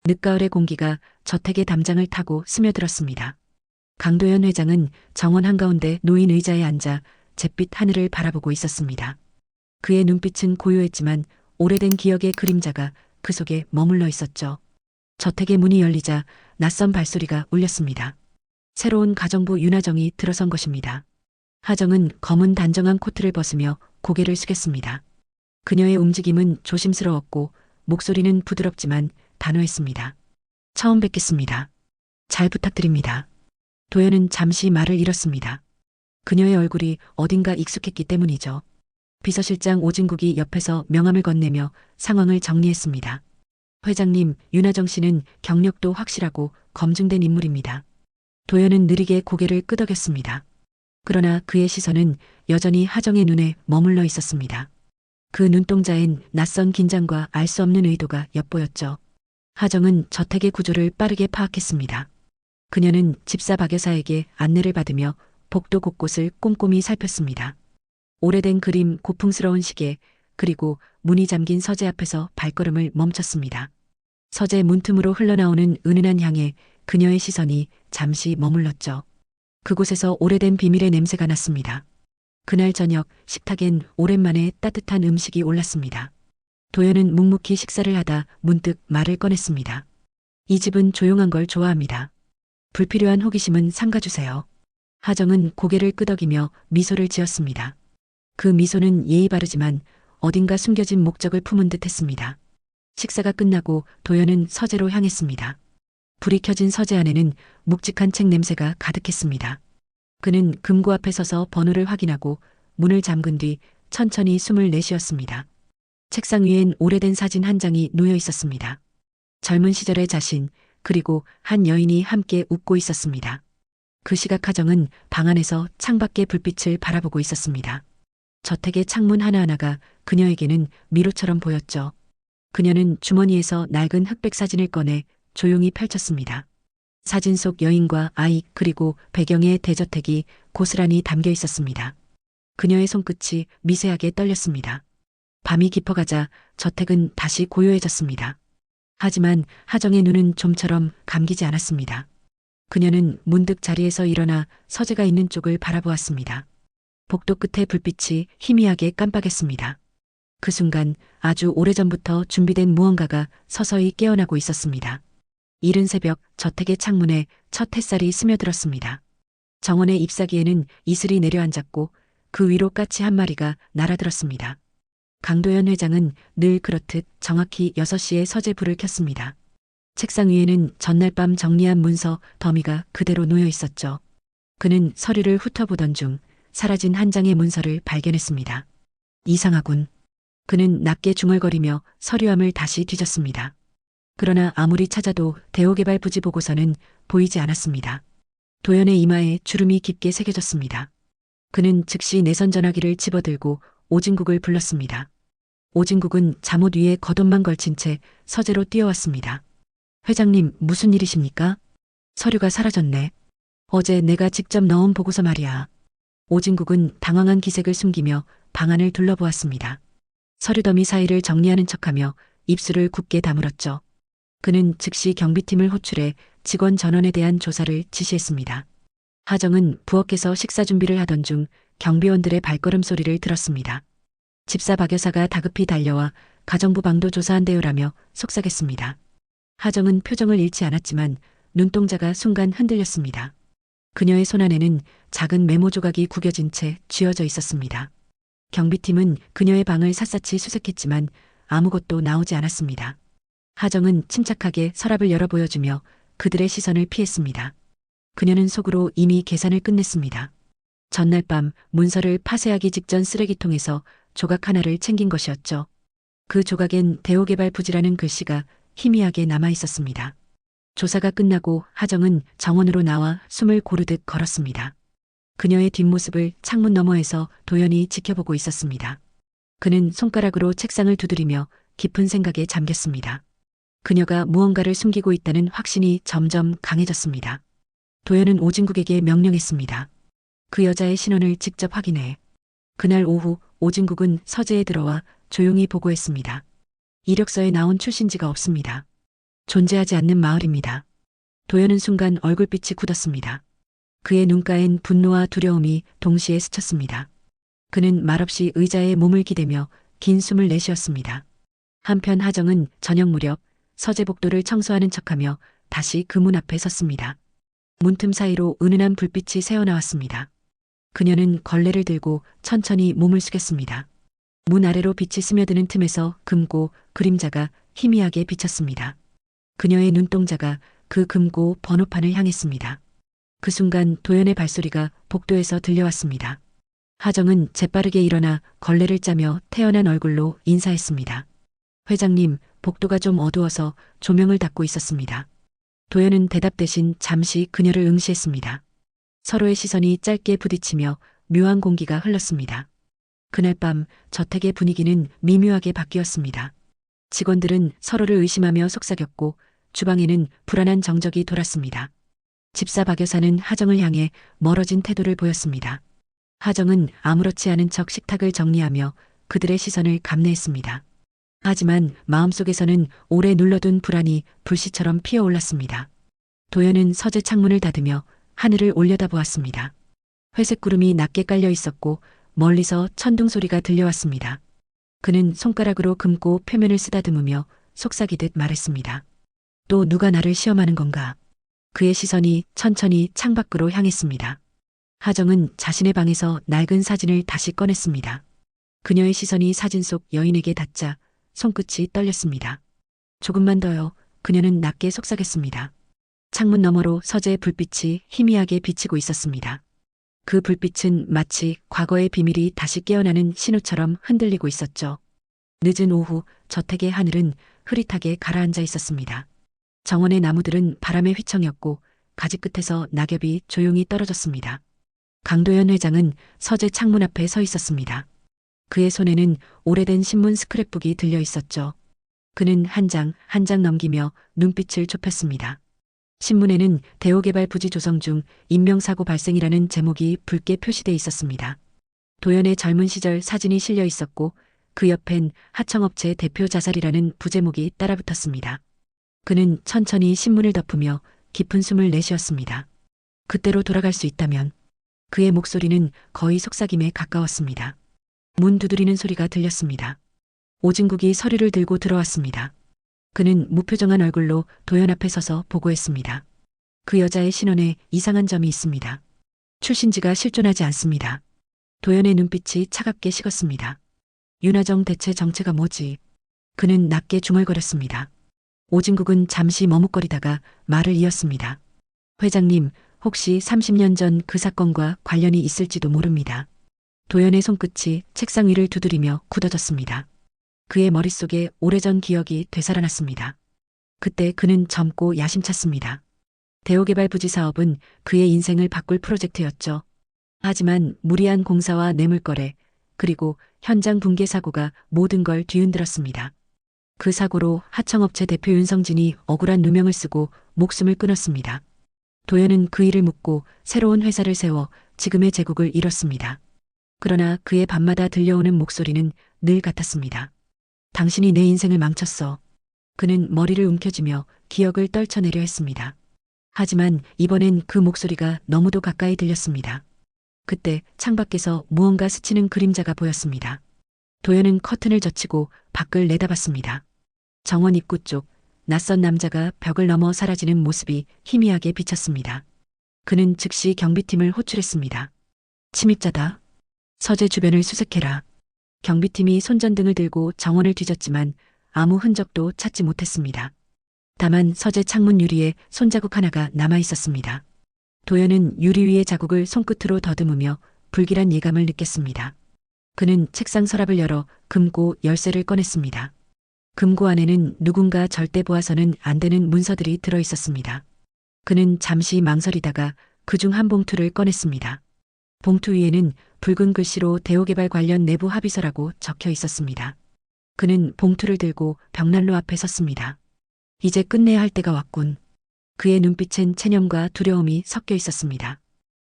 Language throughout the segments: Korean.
늦가을의 공기가 저택의 담장을 타고 스며들었습니다. 강도연 회장은 정원 한가운데 놓인 의자에 앉아 잿빛 하늘을 바라보고 있었습니다. 그의 눈빛은 고요했지만 오래된 기억의 그림자가 그 속에 머물러 있었죠. 저택의 문이 열리자 낯선 발소리가 울렸습니다. 새로운 가정부 윤하정이 들어선 것입니다. 하정은 검은 단정한 코트를 벗으며 고개를 숙였습니다. 그녀의 움직임은 조심스러웠고 목소리는 부드럽지만 단호했습니다. 처음 뵙겠습니다. 잘 부탁드립니다. 도연은 잠시 말을 잃었습니다. 그녀의 얼굴이 어딘가 익숙했기 때문이죠. 비서실장 오진국이 옆에서 명함을 건네며 상황을 정리했습니다. 회장님, 윤하정 씨는 경력도 확실하고 검증된 인물입니다. 도연은 느리게 고개를 끄덕였습니다. 그러나 그의 시선은 여전히 하정의 눈에 머물러 있었습니다. 그 눈동자엔 낯선 긴장과 알 수 없는 의도가 엿보였죠. 하정은 저택의 구조를 빠르게 파악했습니다. 그녀는 집사 박 여사에게 안내를 받으며 복도 곳곳을 꼼꼼히 살폈습니다. 오래된 그림, 고풍스러운 시계, 그리고 문이 잠긴 서재 앞에서 발걸음을 멈췄습니다. 서재 문틈으로 흘러나오는 은은한 향에 그녀의 시선이 잠시 머물렀죠. 그곳에서 오래된 비밀의 냄새가 났습니다. 그날 저녁 식탁엔 오랜만에 따뜻한 음식이 올랐습니다. 도연은 묵묵히 식사를 하다 문득 말을 꺼냈습니다. 이 집은 조용한 걸 좋아합니다. 불필요한 호기심은 삼가주세요. 하정은 고개를 끄덕이며 미소를 지었습니다. 그 미소는 예의 바르지만 어딘가 숨겨진 목적을 품은 듯 했습니다. 식사가 끝나고 도연은 서재로 향했습니다. 불이 켜진 서재 안에는 묵직한 책 냄새가 가득했습니다. 그는 금고 앞에 서서 번호를 확인하고 문을 잠근 뒤 천천히 숨을 내쉬었습니다. 책상 위엔 오래된 사진 한 장이 놓여 있었습니다. 젊은 시절의 자신, 그리고 한 여인이 함께 웃고 있었습니다. 그 시각 하정은 방 안에서 창밖의 불빛을 바라보고 있었습니다. 저택의 창문 하나하나가 그녀에게는 미로처럼 보였죠. 그녀는 주머니에서 낡은 흑백 사진을 꺼내 조용히 펼쳤습니다. 사진 속 여인과 아이 그리고 배경의 대저택이 고스란히 담겨 있었습니다. 그녀의 손끝이 미세하게 떨렸습니다. 밤이 깊어가자 저택은 다시 고요해졌습니다. 하지만 하정의 눈은 좀처럼 감기지 않았습니다. 그녀는 문득 자리에서 일어나 서재가 있는 쪽을 바라보았습니다. 복도 끝에 불빛이 희미하게 깜빡했습니다. 그 순간 아주 오래전부터 준비된 무언가가 서서히 깨어나고 있었습니다. 이른 새벽 저택의 창문에 첫 햇살이 스며들었습니다. 정원의 잎사귀에는 이슬이 내려앉았고 그 위로 까치 한 마리가 날아들었습니다. 강도연 회장은 늘 그렇듯 정확히 6시에 서재 불을 켰습니다. 책상 위에는 전날 밤 정리한 문서 더미가 그대로 놓여 있었죠. 그는 서류를 훑어보던 중 사라진 한 장의 문서를 발견했습니다. 이상하군. 그는 낮게 중얼거리며 서류함을 다시 뒤졌습니다. 그러나 아무리 찾아도 대호개발 부지 보고서는 보이지 않았습니다. 도연의 이마에 주름이 깊게 새겨졌습니다. 그는 즉시 내선 전화기를 집어들고 오진국을 불렀습니다. 오진국은 잠옷 위에 겉옷만 걸친 채 서재로 뛰어왔습니다. 회장님, 무슨 일이십니까? 서류가 사라졌네. 어제 내가 직접 넣은 보고서 말이야. 오진국은 당황한 기색을 숨기며 방 안을 둘러보았습니다. 서류더미 사이를 정리하는 척하며 입술을 굳게 다물었죠. 그는 즉시 경비팀을 호출해 직원 전원에 대한 조사를 지시했습니다. 하정은 부엌에서 식사 준비를 하던 중 경비원들의 발걸음 소리를 들었습니다. 집사 박 여사가 다급히 달려와 가정부 방도 조사한대요라며 속삭였습니다. 하정은 표정을 잃지 않았지만 눈동자가 순간 흔들렸습니다. 그녀의 손안에는 작은 메모 조각이 구겨진 채 쥐어져 있었습니다. 경비팀은 그녀의 방을 샅샅이 수색했지만 아무것도 나오지 않았습니다. 하정은 침착하게 서랍을 열어 보여주며 그들의 시선을 피했습니다. 그녀는 속으로 이미 계산을 끝냈습니다. 전날 밤 문서를 파쇄하기 직전 쓰레기통에서 조각 하나를 챙긴 것이었죠. 그 조각엔 대호개발 부지라는 글씨가 희미하게 남아 있었습니다. 조사가 끝나고 하정은 정원으로 나와 숨을 고르듯 걸었습니다. 그녀의 뒷모습을 창문 너머에서 도연히 지켜보고 있었습니다. 그는 손가락으로 책상을 두드리며 깊은 생각에 잠겼습니다. 그녀가 무언가를 숨기고 있다는 확신이 점점 강해졌습니다. 도연은 오진국에게 명령했습니다. 그 여자의 신원을 직접 확인해. 그날 오후 오진국은 서재에 들어와 조용히 보고했습니다. 이력서에 나온 출신지가 없습니다. 존재하지 않는 마을입니다. 도연은 순간 얼굴빛이 굳었습니다. 그의 눈가엔 분노와 두려움이 동시에 스쳤습니다. 그는 말없이 의자에 몸을 기대며 긴 숨을 내쉬었습니다. 한편 하정은 저녁 무렵 서재복도를 청소하는 척하며 다시 그 문 앞에 섰습니다. 문틈 사이로 은은한 불빛이 새어나왔습니다. 그녀는 걸레를 들고 천천히 몸을 숙였습니다. 문 아래로 빛이 스며드는 틈에서 금고 그림자가 희미하게 비쳤습니다. 그녀의 눈동자가 그 금고 번호판을 향했습니다. 그 순간 도연의 발소리가 복도에서 들려왔습니다. 하정은 재빠르게 일어나 걸레를 짜며 태연한 얼굴로 인사했습니다. 회장님, 복도가 좀 어두워서 조명을 닫고 있었습니다. 도연은 대답 대신 잠시 그녀를 응시했습니다. 서로의 시선이 짧게 부딪히며 묘한 공기가 흘렀습니다. 그날 밤 저택의 분위기는 미묘하게 바뀌었습니다. 직원들은 서로를 의심하며 속삭였고 주방에는 불안한 정적이 돌았습니다. 집사 박 여사는 하정을 향해 멀어진 태도를 보였습니다. 하정은 아무렇지 않은 척 식탁을 정리하며 그들의 시선을 감내했습니다. 하지만 마음속에서는 오래 눌러둔 불안이 불씨처럼 피어올랐습니다. 도연은 서재 창문을 닫으며 하늘을 올려다보았습니다. 회색 구름이 낮게 깔려 있었고 멀리서 천둥 소리가 들려왔습니다. 그는 손가락으로 금고 표면을 쓰다듬으며 속삭이듯 말했습니다. 또 누가 나를 시험하는 건가? 그의 시선이 천천히 창밖으로 향했습니다. 하정은 자신의 방에서 낡은 사진을 다시 꺼냈습니다. 그녀의 시선이 사진 속 여인에게 닿자 손끝이 떨렸습니다. 조금만 더요. 그녀는 낮게 속삭였습니다. 창문 너머로 서재의 불빛이 희미하게 비치고 있었습니다. 그 불빛은 마치 과거의 비밀이 다시 깨어나는 신호처럼 흔들리고 있었죠. 늦은 오후 저택의 하늘은 흐릿하게 가라앉아 있었습니다. 정원의 나무들은 바람에 휘청였고 가지 끝에서 낙엽이 조용히 떨어졌습니다. 강도연 회장은 서재 창문 앞에 서 있었습니다. 그의 손에는 오래된 신문 스크랩북이 들려 있었죠. 그는 한 장 한 장 넘기며 눈빛을 좁혔습니다. 신문에는 대우개발 부지 조성 중 인명사고 발생이라는 제목이 붉게 표시돼 있었습니다. 도연의 젊은 시절 사진이 실려 있었고 그 옆엔 하청업체 대표 자살이라는 부제목이 따라붙었습니다. 그는 천천히 신문을 덮으며 깊은 숨을 내쉬었습니다. 그때로 돌아갈 수 있다면. 그의 목소리는 거의 속삭임에 가까웠습니다. 문 두드리는 소리가 들렸습니다. 오진국이 서류를 들고 들어왔습니다. 그는 무표정한 얼굴로 도연 앞에 서서 보고했습니다. 그 여자의 신원에 이상한 점이 있습니다. 출신지가 실존하지 않습니다. 도연의 눈빛이 차갑게 식었습니다. 윤하정 대체 정체가 뭐지? 그는 낮게 중얼거렸습니다. 오진국은 잠시 머뭇거리다가 말을 이었습니다. 회장님, 혹시 30년 전 그 사건과 관련이 있을지도 모릅니다. 도연의 손끝이 책상 위를 두드리며 굳어졌습니다. 그의 머릿속에 오래전 기억이 되살아났습니다. 그때 그는 젊고 야심찼습니다. 대우개발 부지 사업은 그의 인생을 바꿀 프로젝트였죠. 하지만 무리한 공사와 뇌물거래, 그리고 현장 붕괴 사고가 모든 걸 뒤흔들었습니다. 그 사고로 하청업체 대표 윤성진이 억울한 누명을 쓰고 목숨을 끊었습니다. 도연은 그 일을 묻고 새로운 회사를 세워 지금의 제국을 이뤘습니다. 그러나 그의 밤마다 들려오는 목소리는 늘 같았습니다. 당신이 내 인생을 망쳤어. 그는 머리를 움켜쥐며 기억을 떨쳐내려 했습니다. 하지만 이번엔 그 목소리가 너무도 가까이 들렸습니다. 그때 창밖에서 무언가 스치는 그림자가 보였습니다. 도연은 커튼을 젖히고 밖을 내다봤습니다. 정원 입구 쪽 낯선 남자가 벽을 넘어 사라지는 모습이 희미하게 비쳤습니다. 그는 즉시 경비팀을 호출했습니다. 침입자다. 서재 주변을 수색해라. 경비팀이 손전등을 들고 정원을 뒤졌지만 아무 흔적도 찾지 못했습니다. 다만 서재 창문 유리에 손자국 하나가 남아 있었습니다. 도연은 유리 위의 자국을 손끝으로 더듬으며 불길한 예감을 느꼈습니다. 그는 책상 서랍을 열어 금고 열쇠를 꺼냈습니다. 금고 안에는 누군가 절대 보아서는 안 되는 문서들이 들어 있었습니다. 그는 잠시 망설이다가 그중 한 봉투를 꺼냈습니다. 봉투 위에는 붉은 글씨로 대우개발 관련 내부 합의서라고 적혀 있었습니다. 그는 봉투를 들고 벽난로 앞에 섰습니다. 이제 끝내야 할 때가 왔군. 그의 눈빛엔 체념과 두려움이 섞여 있었습니다.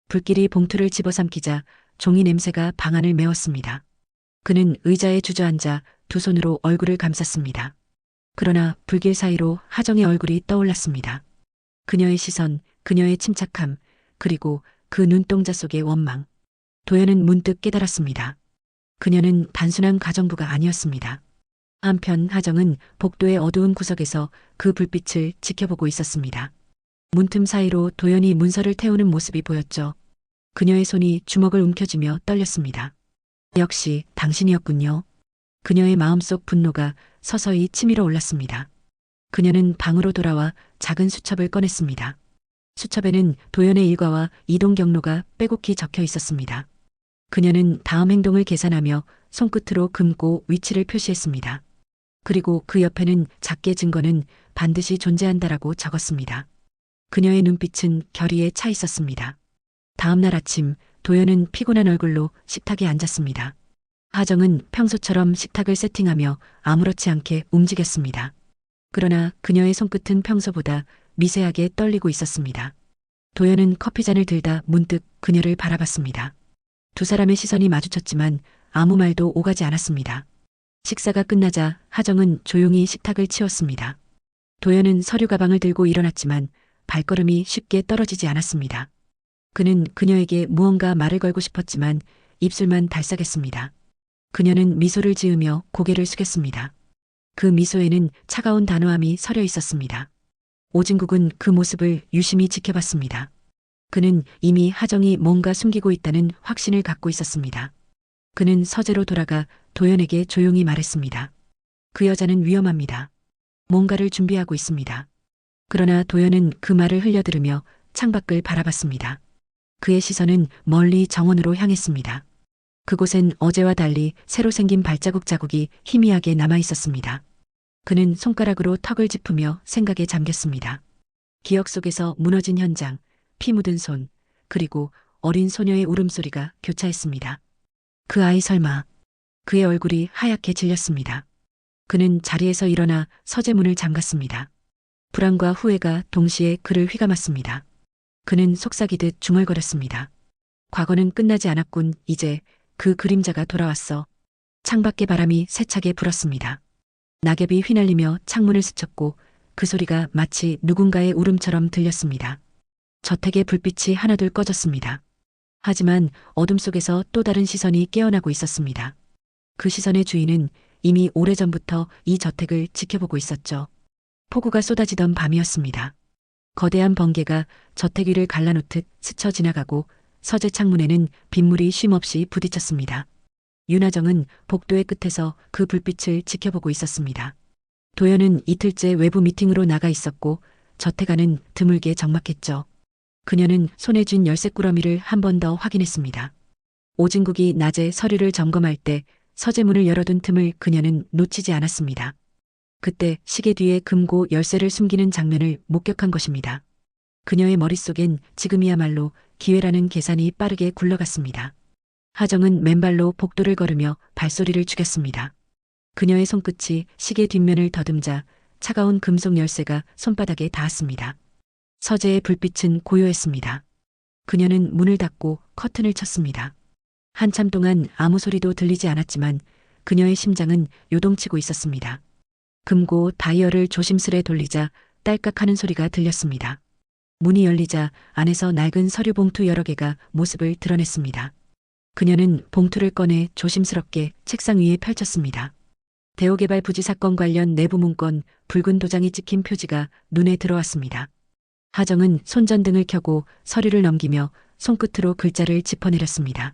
불길이 봉투를 집어삼키자 종이 냄새가 방안을 메웠습니다. 그는 의자에 주저앉아 두 손으로 얼굴을 감쌌습니다. 그러나 불길 사이로 하정의 얼굴이 떠올랐습니다. 그녀의 시선, 그녀의 침착함, 그리고 그 눈동자 속의 원망. 도연은 문득 깨달았습니다. 그녀는 단순한 가정부가 아니었습니다. 한편 하정은 복도의 어두운 구석에서 그 불빛을 지켜보고 있었습니다. 문틈 사이로 도연이 문서를 태우는 모습이 보였죠. 그녀의 손이 주먹을 움켜쥐며 떨렸습니다. 역시 당신이었군요. 그녀의 마음속 분노가 서서히 치밀어 올랐습니다. 그녀는 방으로 돌아와 작은 수첩을 꺼냈습니다. 수첩에는 도연의 일과와 이동 경로가 빼곡히 적혀 있었습니다. 그녀는 다음 행동을 계산하며 손끝으로 긋고 위치를 표시했습니다. 그리고 그 옆에는 작게 증거는 반드시 존재한다라고 적었습니다. 그녀의 눈빛은 결의에 차 있었습니다. 다음 날 아침 도연은 피곤한 얼굴로 식탁에 앉았습니다. 하정은 평소처럼 식탁을 세팅하며 아무렇지 않게 움직였습니다. 그러나 그녀의 손끝은 평소보다 미세하게 떨리고 있었습니다. 도연은 커피잔을 들다 문득 그녀를 바라봤습니다. 두 사람의 시선이 마주쳤지만 아무 말도 오가지 않았습니다. 식사가 끝나자 하정은 조용히 식탁을 치웠습니다. 도연은 서류 가방을 들고 일어났지만 발걸음이 쉽게 떨어지지 않았습니다. 그는 그녀에게 무언가 말을 걸고 싶었지만 입술만 달싹했습니다. 그녀는 미소를 지으며 고개를 숙였습니다. 그 미소에는 차가운 단호함이 서려 있었습니다. 오진국은 그 모습을 유심히 지켜봤습니다. 그는 이미 하정이 뭔가 숨기고 있다는 확신을 갖고 있었습니다. 그는 서재로 돌아가 도연에게 조용히 말했습니다. 그 여자는 위험합니다. 뭔가를 준비하고 있습니다. 그러나 도연은 그 말을 흘려들으며 창밖을 바라봤습니다. 그의 시선은 멀리 정원으로 향했습니다. 그곳엔 어제와 달리 새로 생긴 발자국 자국이 희미하게 남아 있었습니다. 그는 손가락으로 턱을 짚으며 생각에 잠겼습니다. 기억 속에서 무너진 현장, 피 묻은 손, 그리고 어린 소녀의 울음소리가 교차했습니다. 그 아이 설마. 그의 얼굴이 하얗게 질렸습니다. 그는 자리에서 일어나 서재문을 잠갔습니다. 불안과 후회가 동시에 그를 휘감았습니다. 그는 속삭이듯 중얼거렸습니다. 과거는 끝나지 않았군. 이제 그 그림자가 돌아왔어. 창밖의 바람이 세차게 불었습니다. 낙엽이 휘날리며 창문을 스쳤고 그 소리가 마치 누군가의 울음처럼 들렸습니다. 저택의 불빛이 하나둘 꺼졌습니다. 하지만 어둠 속에서 또 다른 시선이 깨어나고 있었습니다. 그 시선의 주인은 이미 오래전부터 이 저택을 지켜보고 있었죠. 폭우가 쏟아지던 밤이었습니다. 거대한 번개가 저택 위를 갈라놓듯 스쳐 지나가고 서재 창문에는 빗물이 쉼없이 부딪혔습니다. 윤하정은 복도의 끝에서 그 불빛을 지켜보고 있었습니다. 도연은 이틀째 외부 미팅으로 나가 있었고 저택 안은 드물게 적막했죠. 그녀는 손에 쥔 열쇠 꾸러미를 한 번 더 확인했습니다. 오진국이 낮에 서류를 점검할 때 서재문을 열어둔 틈을 그녀는 놓치지 않았습니다. 그때 시계 뒤에 금고 열쇠를 숨기는 장면을 목격한 것입니다. 그녀의 머릿속엔 지금이야말로 기회라는 계산이 빠르게 굴러갔습니다. 하정은 맨발로 복도를 걸으며 발소리를 죽였습니다. 그녀의 손끝이 시계 뒷면을 더듬자 차가운 금속 열쇠가 손바닥에 닿았습니다. 서재의 불빛은 고요했습니다. 그녀는 문을 닫고 커튼을 쳤습니다. 한참 동안 아무 소리도 들리지 않았지만 그녀의 심장은 요동치고 있었습니다. 금고 다이얼을 조심스레 돌리자 딸깍하는 소리가 들렸습니다. 문이 열리자 안에서 낡은 서류 봉투 여러 개가 모습을 드러냈습니다. 그녀는 봉투를 꺼내 조심스럽게 책상 위에 펼쳤습니다. 대우개발 부지 사건 관련 내부 문건, 붉은 도장이 찍힌 표지가 눈에 들어왔습니다. 하정은 손전등을 켜고 서류를 넘기며 손끝으로 글자를 짚어내렸습니다.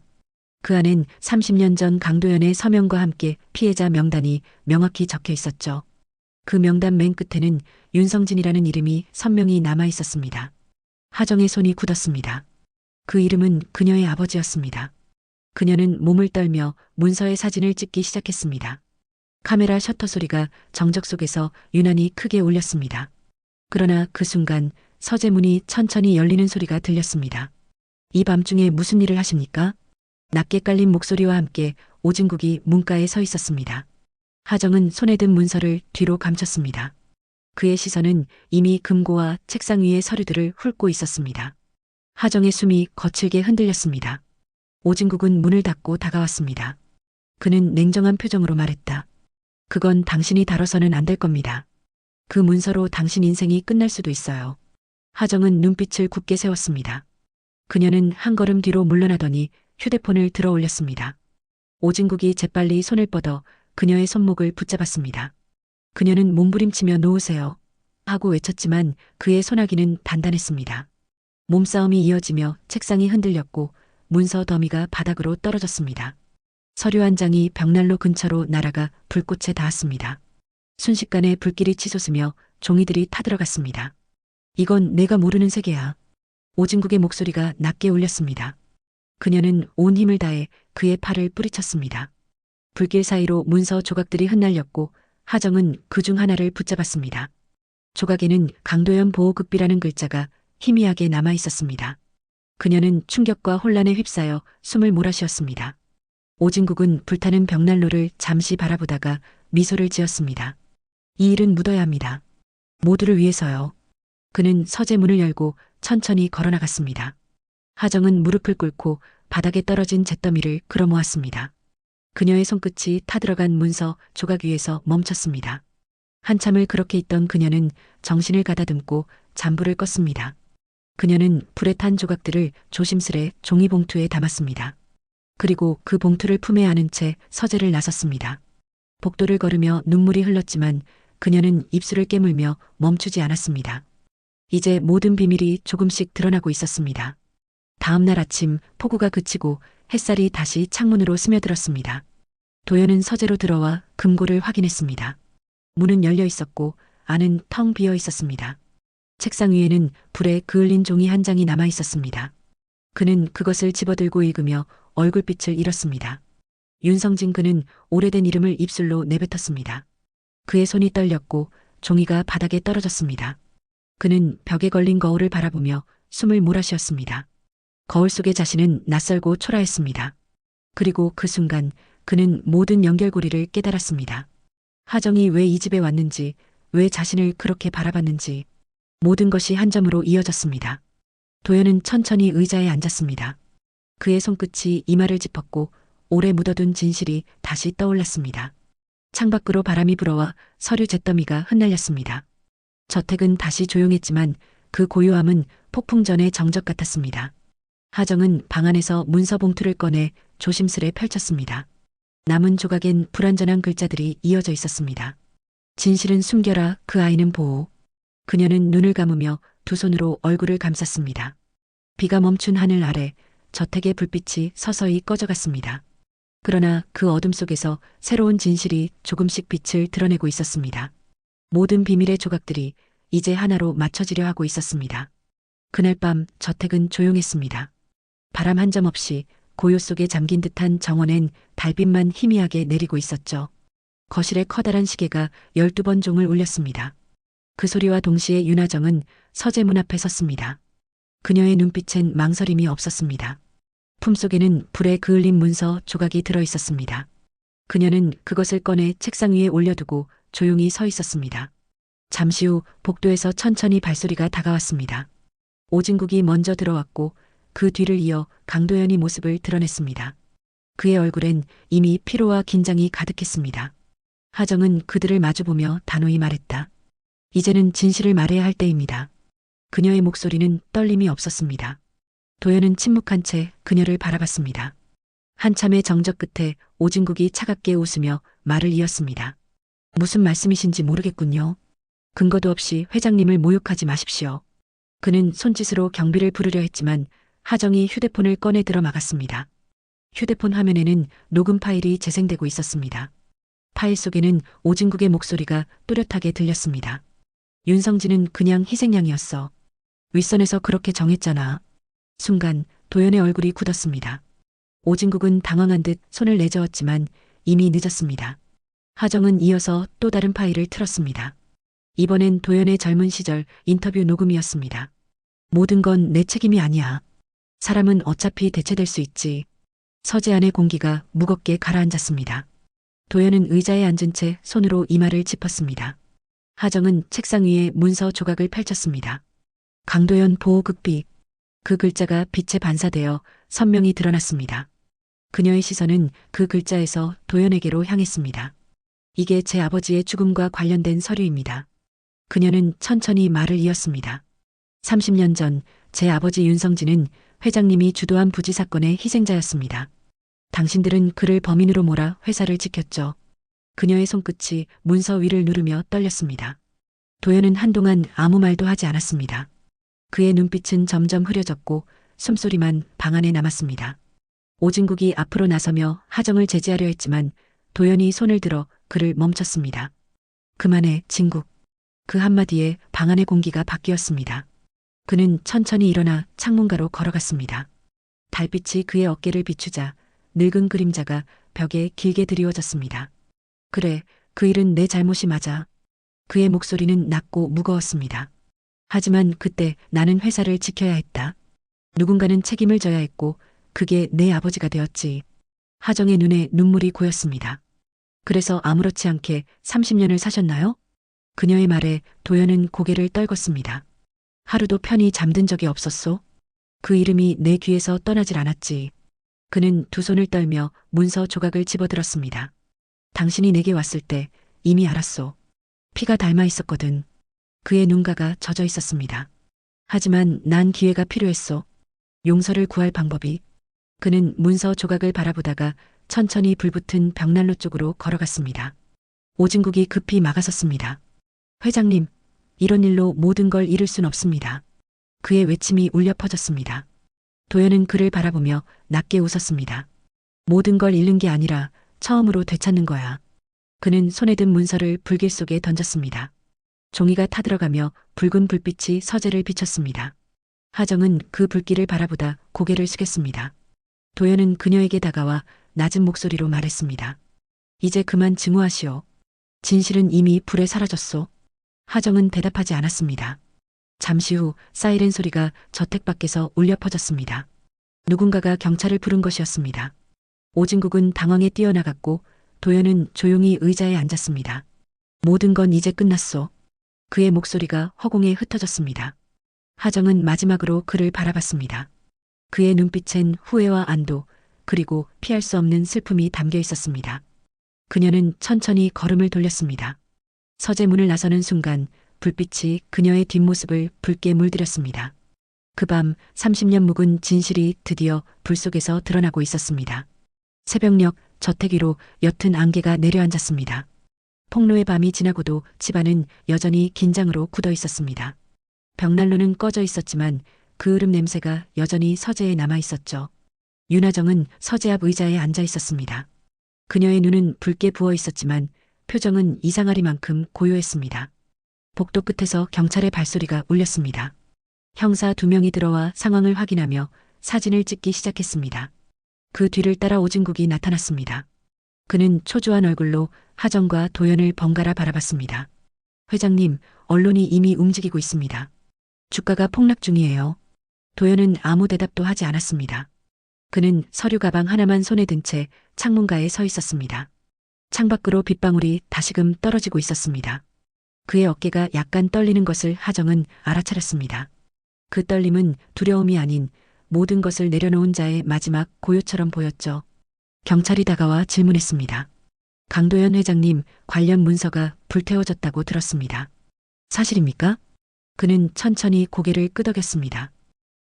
그 안엔 30년 전 강도연의 서명과 함께 피해자 명단이 명확히 적혀 있었죠. 그 명단 맨 끝에는 윤성진이라는 이름이 선명히 남아 있었습니다. 하정의 손이 굳었습니다. 그 이름은 그녀의 아버지였습니다. 그녀는 몸을 떨며 문서의 사진을 찍기 시작했습니다. 카메라 셔터 소리가 정적 속에서 유난히 크게 울렸습니다. 그러나 그 순간 서재문이 천천히 열리는 소리가 들렸습니다. 이 밤중에 무슨 일을 하십니까? 낮게 깔린 목소리와 함께 오진국이 문가에 서 있었습니다. 하정은 손에 든 문서를 뒤로 감췄습니다. 그의 시선은 이미 금고와 책상 위의 서류들을 훑고 있었습니다. 하정의 숨이 거칠게 흔들렸습니다. 오진국은 문을 닫고 다가왔습니다. 그는 냉정한 표정으로 말했다. 그건 당신이 다뤄서는 안 될 겁니다. 그 문서로 당신 인생이 끝날 수도 있어요. 하정은 눈빛을 굳게 세웠습니다. 그녀는 한 걸음 뒤로 물러나더니 휴대폰을 들어 올렸습니다. 오진국이 재빨리 손을 뻗어 그녀의 손목을 붙잡았습니다. 그녀는 몸부림치며 놓으세요 하고 외쳤지만 그의 손아귀는 단단했습니다. 몸싸움이 이어지며 책상이 흔들렸고 문서 더미가 바닥으로 떨어졌습니다. 서류 한 장이 벽난로 근처로 날아가 불꽃에 닿았습니다. 순식간에 불길이 치솟으며 종이들이 타들어갔습니다. 이건 내가 모르는 세계야. 오진국의 목소리가 낮게 울렸습니다. 그녀는 온 힘을 다해 그의 팔을 뿌리쳤습니다. 불길 사이로 문서 조각들이 흩날렸고 하정은 그 중 하나를 붙잡았습니다. 조각에는 강도연 보호극비라는 글자가 희미하게 남아 있었습니다. 그녀는 충격과 혼란에 휩싸여 숨을 몰아쉬었습니다. 오진국은 불타는 벽난로를 잠시 바라보다가 미소를 지었습니다. 이 일은 묻어야 합니다. 모두를 위해서요. 그는 서재 문을 열고 천천히 걸어나갔습니다. 하정은 무릎을 꿇고 바닥에 떨어진 잿더미를 끌어모았습니다. 그녀의 손끝이 타들어간 문서 조각 위에서 멈췄습니다. 한참을 그렇게 있던 그녀는 정신을 가다듬고 잠불을 껐습니다. 그녀는 불에 탄 조각들을 조심스레 종이봉투에 담았습니다. 그리고 그 봉투를 품에 안은 채 서재를 나섰습니다. 복도를 걸으며 눈물이 흘렀지만 그녀는 입술을 깨물며 멈추지 않았습니다. 이제 모든 비밀이 조금씩 드러나고 있었습니다. 다음 날 아침 폭우가 그치고 햇살이 다시 창문으로 스며들었습니다. 도연은 서재로 들어와 금고를 확인했습니다. 문은 열려 있었고 안은 텅 비어 있었습니다. 책상 위에는 불에 그을린 종이 한 장이 남아 있었습니다. 그는 그것을 집어들고 읽으며 얼굴빛을 잃었습니다. 윤성진. 그는 오래된 이름을 입술로 내뱉었습니다. 그의 손이 떨렸고 종이가 바닥에 떨어졌습니다. 그는 벽에 걸린 거울을 바라보며 숨을 몰아쉬었습니다. 거울 속의 자신은 낯설고 초라했습니다. 그리고 그 순간 그는 모든 연결고리를 깨달았습니다. 하정이 왜 이 집에 왔는지, 왜 자신을 그렇게 바라봤는지 모든 것이 한 점으로 이어졌습니다. 도연은 천천히 의자에 앉았습니다. 그의 손끝이 이마를 짚었고 오래 묻어둔 진실이 다시 떠올랐습니다. 창밖으로 바람이 불어와 서류 잿더미가 흩날렸습니다. 저택은 다시 조용했지만 그 고요함은 폭풍 전의 정적 같았습니다. 하정은 방 안에서 문서 봉투를 꺼내 조심스레 펼쳤습니다. 남은 조각엔 불완전한 글자들이 이어져 있었습니다. 진실은 숨겨라, 그 아이는 보호. 그녀는 눈을 감으며 두 손으로 얼굴을 감쌌습니다. 비가 멈춘 하늘 아래 저택의 불빛이 서서히 꺼져갔습니다. 그러나 그 어둠 속에서 새로운 진실이 조금씩 빛을 드러내고 있었습니다. 모든 비밀의 조각들이 이제 하나로 맞춰지려 하고 있었습니다. 그날 밤 저택은 조용했습니다. 바람 한 점 없이 고요 속에 잠긴 듯한 정원엔 달빛만 희미하게 내리고 있었죠. 거실에 커다란 시계가 12번 종을 울렸습니다. 그 소리와 동시에 윤하정은 서재 문 앞에 섰습니다. 그녀의 눈빛엔 망설임이 없었습니다. 품속에는 불에 그을린 문서 조각이 들어 있었습니다. 그녀는 그것을 꺼내 책상 위에 올려두고 조용히 서 있었습니다. 잠시 후 복도에서 천천히 발소리가 다가왔습니다. 오진국이 먼저 들어왔고 그 뒤를 이어 강도연이 모습을 드러냈습니다. 그의 얼굴엔 이미 피로와 긴장이 가득했습니다. 하정은 그들을 마주보며 단호히 말했다. 이제는 진실을 말해야 할 때입니다. 그녀의 목소리는 떨림이 없었습니다. 도연은 침묵한 채 그녀를 바라봤습니다. 한참의 정적 끝에 오진국이 차갑게 웃으며 말을 이었습니다. 무슨 말씀이신지 모르겠군요. 근거도 없이 회장님을 모욕하지 마십시오. 그는 손짓으로 경비를 부르려 했지만 하정이 휴대폰을 꺼내 들어 막았습니다. 휴대폰 화면에는 녹음 파일이 재생되고 있었습니다. 파일 속에는 오진국의 목소리가 또렷하게 들렸습니다. 윤성진은 그냥 희생양이었어. 윗선에서 그렇게 정했잖아. 순간 도연의 얼굴이 굳었습니다. 오진국은 당황한 듯 손을 내저었지만 이미 늦었습니다. 하정은 이어서 또 다른 파일을 틀었습니다. 이번엔 도연의 젊은 시절 인터뷰 녹음이었습니다. 모든 건 내 책임이 아니야. 사람은 어차피 대체될 수 있지. 서재 안의 공기가 무겁게 가라앉았습니다. 도연은 의자에 앉은 채 손으로 이마를 짚었습니다. 하정은 책상 위에 문서 조각을 펼쳤습니다. 강도연 보호극비. 그 글자가 빛에 반사되어 선명히 드러났습니다. 그녀의 시선은 그 글자에서 도연에게로 향했습니다. 이게 제 아버지의 죽음과 관련된 서류입니다. 그녀는 천천히 말을 이었습니다. 30년 전 제 아버지 윤성진은 회장님이 주도한 부지 사건의 희생자였습니다. 당신들은 그를 범인으로 몰아 회사를 지켰죠. 그녀의 손끝이 문서 위를 누르며 떨렸습니다. 도연은 한동안 아무 말도 하지 않았습니다. 그의 눈빛은 점점 흐려졌고 숨소리만 방 안에 남았습니다. 오진국이 앞으로 나서며 하정을 제지하려 했지만 도연이 손을 들어 그를 멈췄습니다. 그만해, 진국. 그 한마디에 방 안의 공기가 바뀌었습니다. 그는 천천히 일어나 창문가로 걸어갔습니다. 달빛이 그의 어깨를 비추자 늙은 그림자가 벽에 길게 드리워졌습니다. 그래, 그 일은 내 잘못이 맞아. 그의 목소리는 낮고 무거웠습니다. 하지만 그때 나는 회사를 지켜야 했다. 누군가는 책임을 져야 했고 그게 내 아버지가 되었지. 하정의 눈에 눈물이 고였습니다. 그래서 아무렇지 않게 30년을 사셨나요? 그녀의 말에 도연은 고개를 떨궜습니다. 하루도 편히 잠든 적이 없었소? 그 이름이 내 귀에서 떠나질 않았지. 그는 두 손을 떨며 문서 조각을 집어들었습니다. 당신이 내게 왔을 때 이미 알았소. 피가 닮아 있었거든. 그의 눈가가 젖어 있었습니다. 하지만 난 기회가 필요했소. 용서를 구할 방법이. 그는 문서 조각을 바라보다가 천천히 불붙은 벽난로 쪽으로 걸어갔습니다. 오진국이 급히 막아섰습니다. 회장님, 이런 일로 모든 걸 잃을 순 없습니다. 그의 외침이 울려 퍼졌습니다. 도연은 그를 바라보며 낮게 웃었습니다. 모든 걸 잃는 게 아니라 처음으로 되찾는 거야. 그는 손에 든 문서를 불길 속에 던졌습니다. 종이가 타들어가며 붉은 불빛이 서재를 비췄습니다. 하정은 그 불길을 바라보다 고개를 숙였습니다. 도연은 그녀에게 다가와 낮은 목소리로 말했습니다. 이제 그만 증오하시오. 진실은 이미 불에 사라졌소. 하정은 대답하지 않았습니다. 잠시 후 사이렌 소리가 저택 밖에서 울려 퍼졌습니다. 누군가가 경찰을 부른 것이었습니다. 오진국은 당황에 뛰어나갔고 도연은 조용히 의자에 앉았습니다. 모든 건 이제 끝났소. 그의 목소리가 허공에 흩어졌습니다. 하정은 마지막으로 그를 바라봤습니다. 그의 눈빛엔 후회와 안도 그리고 피할 수 없는 슬픔이 담겨 있었습니다. 그녀는 천천히 걸음을 돌렸습니다. 서재 문을 나서는 순간 불빛이 그녀의 뒷모습을 붉게 물들였습니다. 그 밤 30년 묵은 진실이 드디어 불 속에서 드러나고 있었습니다. 새벽녘 저택 위로 옅은 안개가 내려앉았습니다. 폭로의 밤이 지나고도 집안은 여전히 긴장으로 굳어 있었습니다. 벽난로는 꺼져 있었지만 그 으름 냄새가 여전히 서재에 남아 있었죠. 윤하정은 서재 앞 의자에 앉아 있었습니다. 그녀의 눈은 붉게 부어 있었지만 표정은 이상하리만큼 고요했습니다. 복도 끝에서 경찰의 발소리가 울렸습니다. 형사 2명이 들어와 상황을 확인하며 사진을 찍기 시작했습니다. 그 뒤를 따라 오진국이 나타났습니다. 그는 초조한 얼굴로 하정과 도연을 번갈아 바라봤습니다. 회장님, 언론이 이미 움직이고 있습니다. 주가가 폭락 중이에요. 도연은 아무 대답도 하지 않았습니다. 그는 서류 가방 하나만 손에 든 채 창문가에 서 있었습니다. 창밖으로 빗방울이 다시금 떨어지고 있었습니다. 그의 어깨가 약간 떨리는 것을 하정은 알아차렸습니다. 그 떨림은 두려움이 아닌 모든 것을 내려놓은 자의 마지막 고요처럼 보였죠. 경찰이 다가와 질문했습니다. 강도연 회장님, 관련 문서가 불태워졌다고 들었습니다. 사실입니까? 그는 천천히 고개를 끄덕였습니다.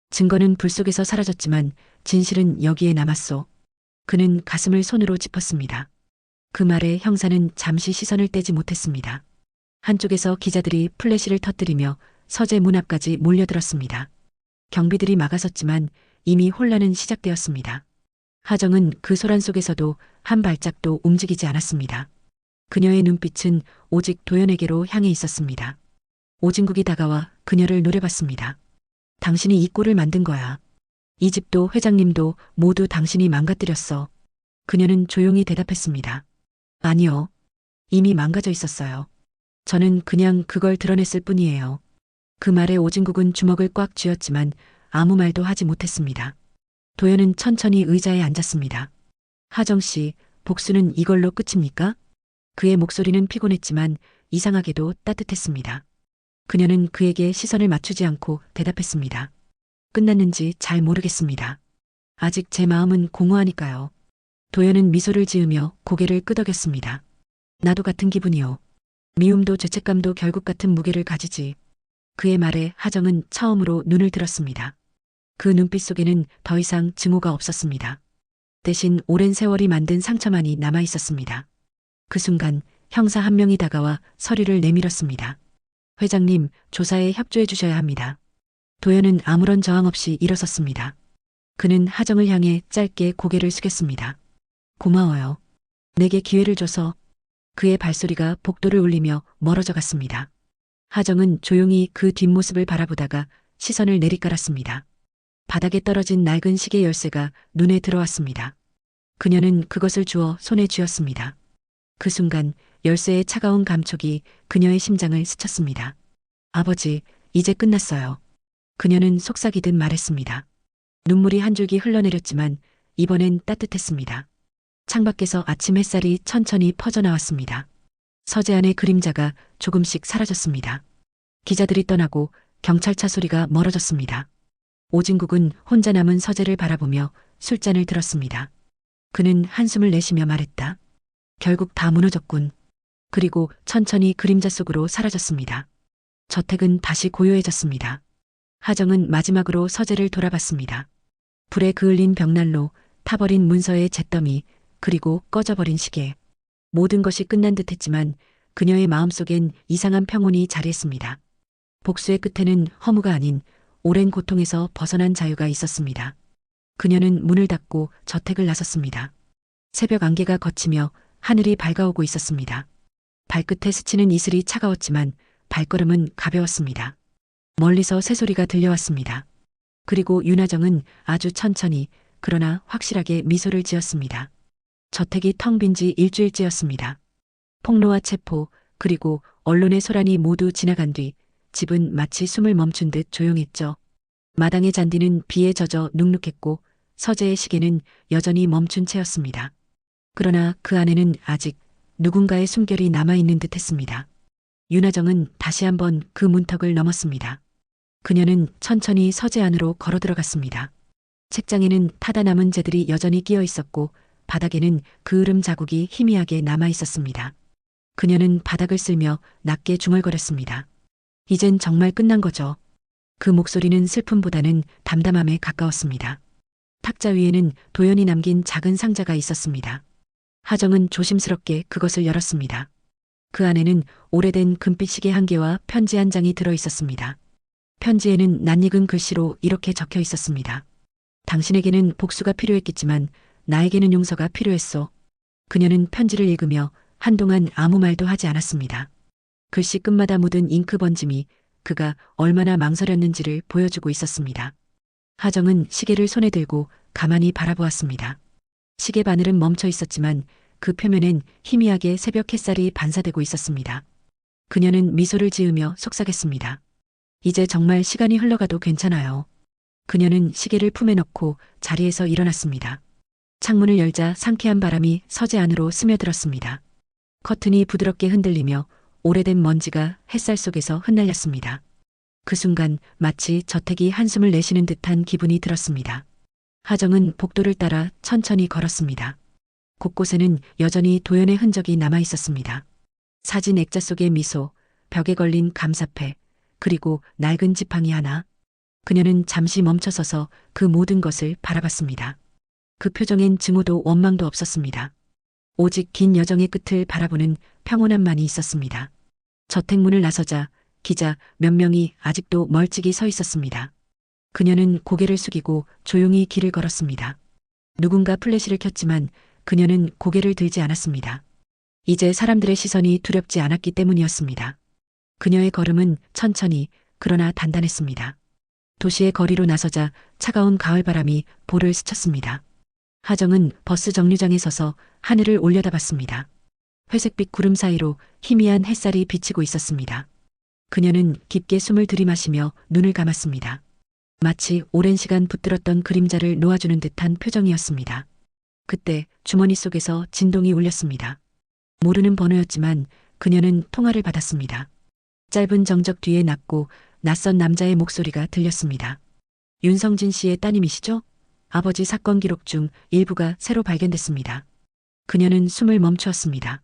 증거는 불 속에서 사라졌지만 진실은 여기에 남았소. 그는 가슴을 손으로 짚었습니다. 그 말에 형사는 잠시 시선을 떼지 못했습니다. 한쪽에서 기자들이 플래시를 터뜨리며 서재 문 앞까지 몰려들었습니다. 경비들이 막아섰지만 이미 혼란은 시작되었습니다. 하정은 그 소란 속에서도 한 발짝도 움직이지 않았습니다. 그녀의 눈빛은 오직 도연에게로 향해 있었습니다. 오진국이 다가와 그녀를 노려봤습니다. 당신이 이 꼴을 만든 거야. 이 집도 회장님도 모두 당신이 망가뜨렸어. 그녀는 조용히 대답했습니다. 아니요. 이미 망가져 있었어요. 저는 그냥 그걸 드러냈을 뿐이에요. 그 말에 오진국은 주먹을 꽉 쥐었지만 아무 말도 하지 못했습니다. 도연은 천천히 의자에 앉았습니다. 하정 씨, 복수는 이걸로 끝입니까? 그의 목소리는 피곤했지만 이상하게도 따뜻했습니다. 그녀는 그에게 시선을 맞추지 않고 대답했습니다. 끝났는지 잘 모르겠습니다. 아직 제 마음은 공허하니까요. 도연은 미소를 지으며 고개를 끄덕였습니다. 나도 같은 기분이요. 미움도 죄책감도 결국 같은 무게를 가지지. 그의 말에 하정은 처음으로 눈을 들었습니다. 그 눈빛 속에는 더 이상 증오가 없었습니다. 대신 오랜 세월이 만든 상처만이 남아 있었습니다. 그 순간 형사 한 명이 다가와 서류를 내밀었습니다. 회장님, 조사에 협조해 주셔야 합니다. 도연은 아무런 저항 없이 일어섰습니다. 그는 하정을 향해 짧게 고개를 숙였습니다. 고마워요. 내게 기회를 줘서. 그의 발소리가 복도를 울리며 멀어져 갔습니다. 하정은 조용히 그 뒷모습을 바라보다가 시선을 내리깔았습니다. 바닥에 떨어진 낡은 시계 열쇠가 눈에 들어왔습니다. 그녀는 그것을 주워 손에 쥐었습니다. 그 순간 열쇠의 차가운 감촉이 그녀의 심장을 스쳤습니다. 아버지, 이제 끝났어요. 그녀는 속삭이듯 말했습니다. 눈물이 한 줄기 흘러내렸지만 이번엔 따뜻했습니다. 창밖에서 아침 햇살이 천천히 퍼져나왔습니다. 서재 안의 그림자가 조금씩 사라졌습니다. 기자들이 떠나고 경찰차 소리가 멀어졌습니다. 오진국은 혼자 남은 서재를 바라보며 술잔을 들었습니다. 그는 한숨을 내쉬며 말했다. 결국 다 무너졌군. 그리고 천천히 그림자 속으로 사라졌습니다. 저택은 다시 고요해졌습니다. 하정은 마지막으로 서재를 돌아봤습니다. 불에 그을린 벽난로, 타버린 문서의 잿더미, 그리고 꺼져버린 시계. 모든 것이 끝난 듯했지만 그녀의 마음속엔 이상한 평온이 자리했습니다. 복수의 끝에는 허무가 아닌 오랜 고통에서 벗어난 자유가 있었습니다. 그녀는 문을 닫고 저택을 나섰습니다. 새벽 안개가 걷히며 하늘이 밝아오고 있었습니다. 발끝에 스치는 이슬이 차가웠지만 발걸음은 가벼웠습니다. 멀리서 새소리가 들려왔습니다. 그리고 윤하정은 아주 천천히 그러나 확실하게 미소를 지었습니다. 저택이 텅 빈 지 일주일째였습니다. 폭로와 체포 그리고 언론의 소란이 모두 지나간 뒤 집은 마치 숨을 멈춘 듯 조용했죠. 마당의 잔디는 비에 젖어 눅눅했고 서재의 시계는 여전히 멈춘 채였습니다. 그러나 그 안에는 아직 누군가의 숨결이 남아있는 듯했습니다. 윤하정은 다시 한번 그 문턱을 넘었습니다. 그녀는 천천히 서재 안으로 걸어 들어갔습니다. 책장에는 타다 남은 재들이 여전히 끼어 있었고 바닥에는 그을음 자국이 희미하게 남아 있었습니다. 그녀는 바닥을 쓸며 낮게 중얼거렸습니다. 이젠 정말 끝난 거죠. 그 목소리는 슬픔보다는 담담함에 가까웠습니다. 탁자 위에는 도연이 남긴 작은 상자가 있었습니다. 하정은 조심스럽게 그것을 열었습니다. 그 안에는 오래된 금빛 시계 한 개와 편지 한 장이 들어 있었습니다. 편지에는 낯익은 글씨로 이렇게 적혀 있었습니다. 당신에게는 복수가 필요했겠지만 나에게는 용서가 필요했소. 그녀는 편지를 읽으며 한동안 아무 말도 하지 않았습니다. 글씨 끝마다 묻은 잉크 번짐이 그가 얼마나 망설였는지를 보여주고 있었습니다. 하정은 시계를 손에 들고 가만히 바라보았습니다. 시계 바늘은 멈춰 있었지만 그 표면엔 희미하게 새벽 햇살이 반사되고 있었습니다. 그녀는 미소를 지으며 속삭였습니다. 이제 정말 시간이 흘러가도 괜찮아요. 그녀는 시계를 품에 넣고 자리에서 일어났습니다. 창문을 열자 상쾌한 바람이 서재 안으로 스며들었습니다. 커튼이 부드럽게 흔들리며 오래된 먼지가 햇살 속에서 흩날렸습니다. 그 순간 마치 저택이 한숨을 내쉬는 듯한 기분이 들었습니다. 하정은 복도를 따라 천천히 걸었습니다. 곳곳에는 여전히 도연의 흔적이 남아 있었습니다. 사진 액자 속의 미소, 벽에 걸린 감사패, 그리고 낡은 지팡이 하나. 그녀는 잠시 멈춰서서 그 모든 것을 바라봤습니다. 그 표정엔 증오도 원망도 없었습니다. 오직 긴 여정의 끝을 바라보는 평온함만이 있었습니다. 저택문을 나서자 기자 몇 명이 아직도 멀찍이 서 있었습니다. 그녀는 고개를 숙이고 조용히 길을 걸었습니다. 누군가 플래시를 켰지만 그녀는 고개를 들지 않았습니다. 이제 사람들의 시선이 두렵지 않았기 때문이었습니다. 그녀의 걸음은 천천히 그러나 단단했습니다. 도시의 거리로 나서자 차가운 가을바람이 볼을 스쳤습니다. 하정은 버스 정류장에 서서 하늘을 올려다봤습니다. 회색빛 구름 사이로 희미한 햇살이 비치고 있었습니다. 그녀는 깊게 숨을 들이마시며 눈을 감았습니다. 마치 오랜 시간 붙들었던 그림자를 놓아주는 듯한 표정이었습니다. 그때 주머니 속에서 진동이 울렸습니다. 모르는 번호였지만 그녀는 통화를 받았습니다. 짧은 정적 뒤에 낮고 낯선 남자의 목소리가 들렸습니다. 윤성진 씨의 따님이시죠? 아버지 사건 기록 중 일부가 새로 발견됐습니다. 그녀는 숨을 멈추었습니다.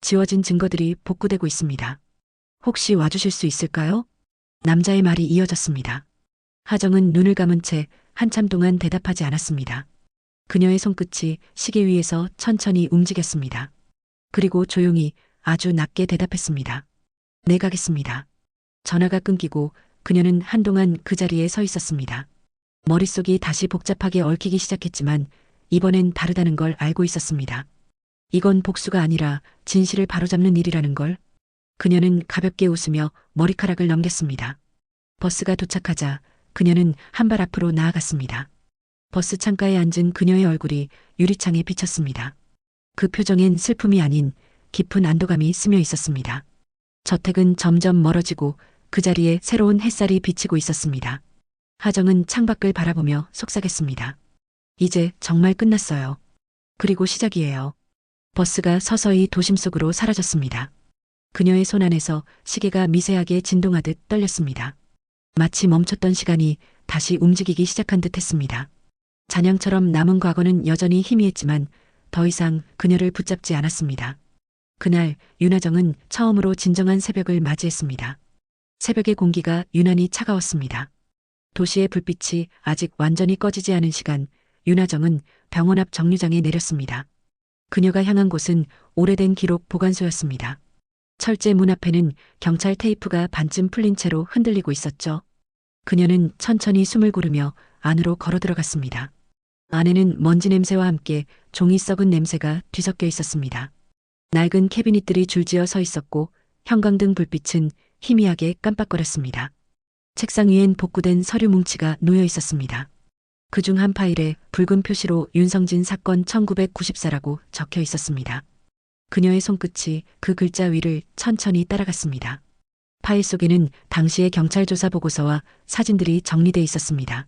지워진 증거들이 복구되고 있습니다. 혹시 와주실 수 있을까요? 남자의 말이 이어졌습니다. 하정은 눈을 감은 채 한참 동안 대답하지 않았습니다. 그녀의 손끝이 시계 위에서 천천히 움직였습니다. 그리고 조용히 아주 낮게 대답했습니다. 네, 가겠습니다. 전화가 끊기고 그녀는 한동안 그 자리에 서 있었습니다. 머릿속이 다시 복잡하게 얽히기 시작했지만 이번엔 다르다는 걸 알고 있었습니다. 이건 복수가 아니라 진실을 바로잡는 일이라는 걸. 그녀는 가볍게 웃으며 머리카락을 넘겼습니다. 버스가 도착하자 그녀는 한 발 앞으로 나아갔습니다. 버스 창가에 앉은 그녀의 얼굴이 유리창에 비쳤습니다. 그 표정엔 슬픔이 아닌 깊은 안도감이 스며 있었습니다. 저택은 점점 멀어지고 그 자리에 새로운 햇살이 비치고 있었습니다. 하정은 창밖을 바라보며 속삭였습니다. 이제 정말 끝났어요. 그리고 시작이에요. 버스가 서서히 도심 속으로 사라졌습니다. 그녀의 손 안에서 시계가 미세하게 진동하듯 떨렸습니다. 마치 멈췄던 시간이 다시 움직이기 시작한 듯 했습니다. 잔향처럼 남은 과거는 여전히 희미했지만 더 이상 그녀를 붙잡지 않았습니다. 그날 윤하정은 처음으로 진정한 새벽을 맞이했습니다. 새벽의 공기가 유난히 차가웠습니다. 도시의 불빛이 아직 완전히 꺼지지 않은 시간, 윤하정은 병원 앞 정류장에 내렸습니다. 그녀가 향한 곳은 오래된 기록 보관소였습니다. 철제 문 앞에는 경찰 테이프가 반쯤 풀린 채로 흔들리고 있었죠. 그녀는 천천히 숨을 고르며 안으로 걸어 들어갔습니다. 안에는 먼지 냄새와 함께 종이 썩은 냄새가 뒤섞여 있었습니다. 낡은 캐비닛들이 줄지어 서 있었고 형광등 불빛은 희미하게 깜빡거렸습니다. 책상 위엔 복구된 서류 뭉치가 놓여 있었습니다. 그중 한 파일에 붉은 표시로 윤성진 사건 1994라고 적혀 있었습니다. 그녀의 손끝이 그 글자 위를 천천히 따라갔습니다. 파일 속에는 당시의 경찰 조사 보고서와 사진들이 정리돼 있었습니다.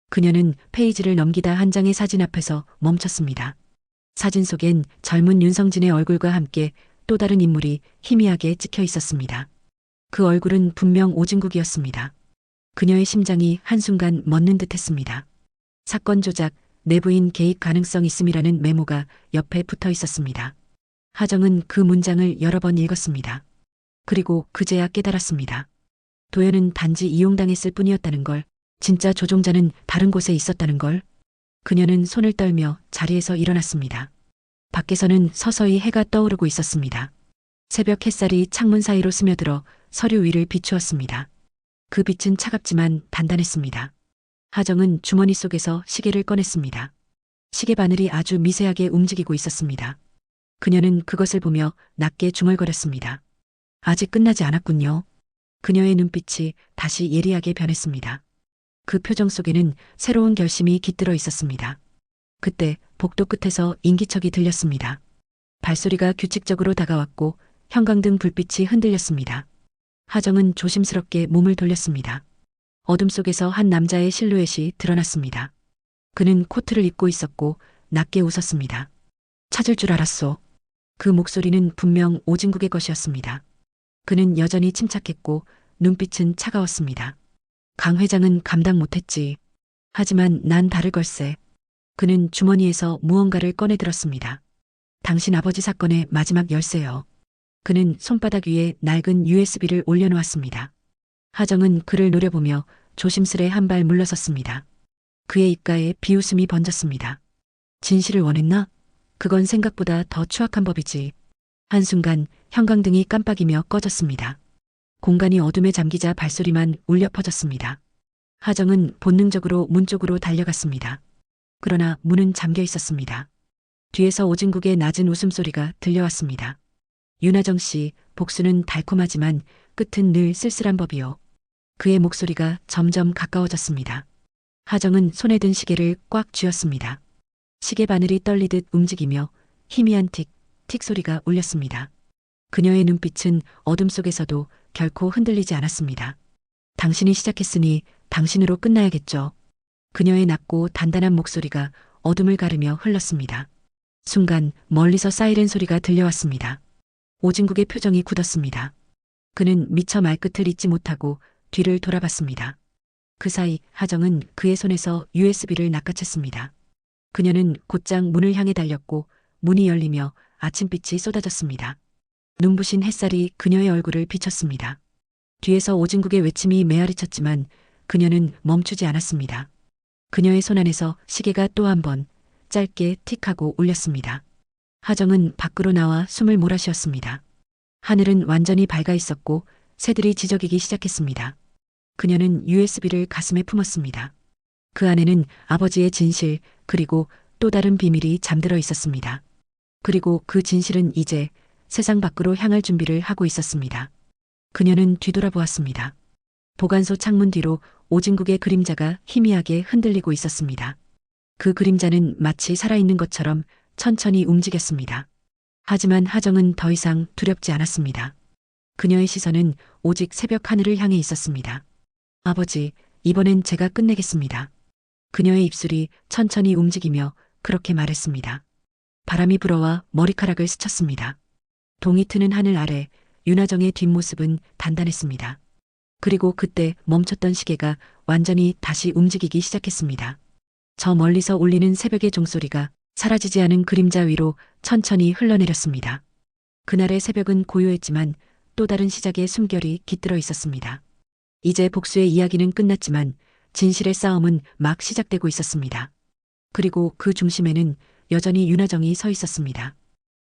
그녀는 페이지를 넘기다 한 장의 사진 앞에서 멈췄습니다. 사진 속엔 젊은 윤성진의 얼굴과 함께 또 다른 인물이 희미하게 찍혀 있었습니다. 그 얼굴은 분명 오진국이었습니다. 그녀의 심장이 한순간 멎는 듯 했습니다. 사건 조작, 내부인 개입 가능성 있음이라는 메모가 옆에 붙어 있었습니다. 하정은 그 문장을 여러 번 읽었습니다. 그리고 그제야 깨달았습니다. 도연은 단지 이용당했을 뿐이었다는 걸, 진짜 조종자는 다른 곳에 있었다는 걸. 그녀는 손을 떨며 자리에서 일어났습니다. 밖에서는 서서히 해가 떠오르고 있었습니다. 새벽 햇살이 창문 사이로 스며들어 서류 위를 비추었습니다. 그 빛은 차갑지만 단단했습니다. 하정은 주머니 속에서 시계를 꺼냈습니다. 시계 바늘이 아주 미세하게 움직이고 있었습니다. 그녀는 그것을 보며 낮게 중얼거렸습니다. 아직 끝나지 않았군요. 그녀의 눈빛이 다시 예리하게 변했습니다. 그 표정 속에는 새로운 결심이 깃들어 있었습니다. 그때 복도 끝에서 인기척이 들렸습니다. 발소리가 규칙적으로 다가왔고 형광등 불빛이 흔들렸습니다. 하정은 조심스럽게 몸을 돌렸습니다. 어둠 속에서 한 남자의 실루엣이 드러났습니다. 그는 코트를 입고 있었고 낮게 웃었습니다. 찾을 줄 알았소. 그 목소리는 분명 오진국의 것이었습니다. 그는 여전히 침착했고 눈빛은 차가웠습니다. 강 회장은 감당 못했지. 하지만 난 다를 걸세. 그는 주머니에서 무언가를 꺼내 들었습니다. 당신 아버지 사건의 마지막 열쇠요. 그는 손바닥 위에 낡은 USB를 올려놓았습니다. 하정은 그를 노려보며 조심스레 한 발 물러섰습니다. 그의 입가에 비웃음이 번졌습니다. 진실을 원했나? 그건 생각보다 더 추악한 법이지. 한순간 형광등이 깜빡이며 꺼졌습니다. 공간이 어둠에 잠기자 발소리만 울려 퍼졌습니다. 하정은 본능적으로 문 쪽으로 달려갔습니다. 그러나 문은 잠겨 있었습니다. 뒤에서 오진국의 낮은 웃음소리가 들려왔습니다. 윤하정 씨, 복수는 달콤하지만 끝은 늘 쓸쓸한 법이요. 그의 목소리가 점점 가까워졌습니다. 하정은 손에 든 시계를 꽉 쥐었습니다. 시계 바늘이 떨리듯 움직이며 희미한 틱, 틱 소리가 울렸습니다. 그녀의 눈빛은 어둠 속에서도 결코 흔들리지 않았습니다. 당신이 시작했으니 당신으로 끝나야겠죠. 그녀의 낮고 단단한 목소리가 어둠을 가르며 흘렀습니다. 순간 멀리서 사이렌 소리가 들려왔습니다. 오진국의 표정이 굳었습니다. 그는 미처 말끝을 잇지 못하고 뒤를 돌아봤습니다. 그 사이 하정은 그의 손에서 USB를 낚아챘습니다. 그녀는 곧장 문을 향해 달렸고 문이 열리며 아침빛이 쏟아졌습니다. 눈부신 햇살이 그녀의 얼굴을 비췄습니다. 뒤에서 오진국의 외침이 메아리쳤지만 그녀는 멈추지 않았습니다. 그녀의 손 안에서 시계가 또 한 번 짧게 틱하고 울렸습니다. 하정은 밖으로 나와 숨을 몰아쉬었습니다. 하늘은 완전히 밝아 있었고 새들이 지저귀기 시작했습니다. 그녀는 USB를 가슴에 품었습니다. 그 안에는 아버지의 진실 그리고 또 다른 비밀이 잠들어 있었습니다. 그리고 그 진실은 이제 세상 밖으로 향할 준비를 하고 있었습니다. 그녀는 뒤돌아보았습니다. 보관소 창문 뒤로 오진국의 그림자가 희미하게 흔들리고 있었습니다. 그 그림자는 마치 살아있는 것처럼 천천히 움직였습니다. 하지만 하정은 더 이상 두렵지 않았습니다. 그녀의 시선은 오직 새벽 하늘을 향해 있었습니다. 아버지, 이번엔 제가 끝내겠습니다. 그녀의 입술이 천천히 움직이며 그렇게 말했습니다. 바람이 불어와 머리카락을 스쳤습니다. 동이 트는 하늘 아래 윤하정의 뒷모습은 단단했습니다. 그리고 그때 멈췄던 시계가 완전히 다시 움직이기 시작했습니다. 저 멀리서 울리는 새벽의 종소리가 사라지지 않은 그림자 위로 천천히 흘러내렸습니다. 그날의 새벽은 고요했지만 또 다른 시작의 숨결이 깃들어 있었습니다. 이제 복수의 이야기는 끝났지만 진실의 싸움은 막 시작되고 있었습니다. 그리고 그 중심에는 여전히 윤하정이 서 있었습니다.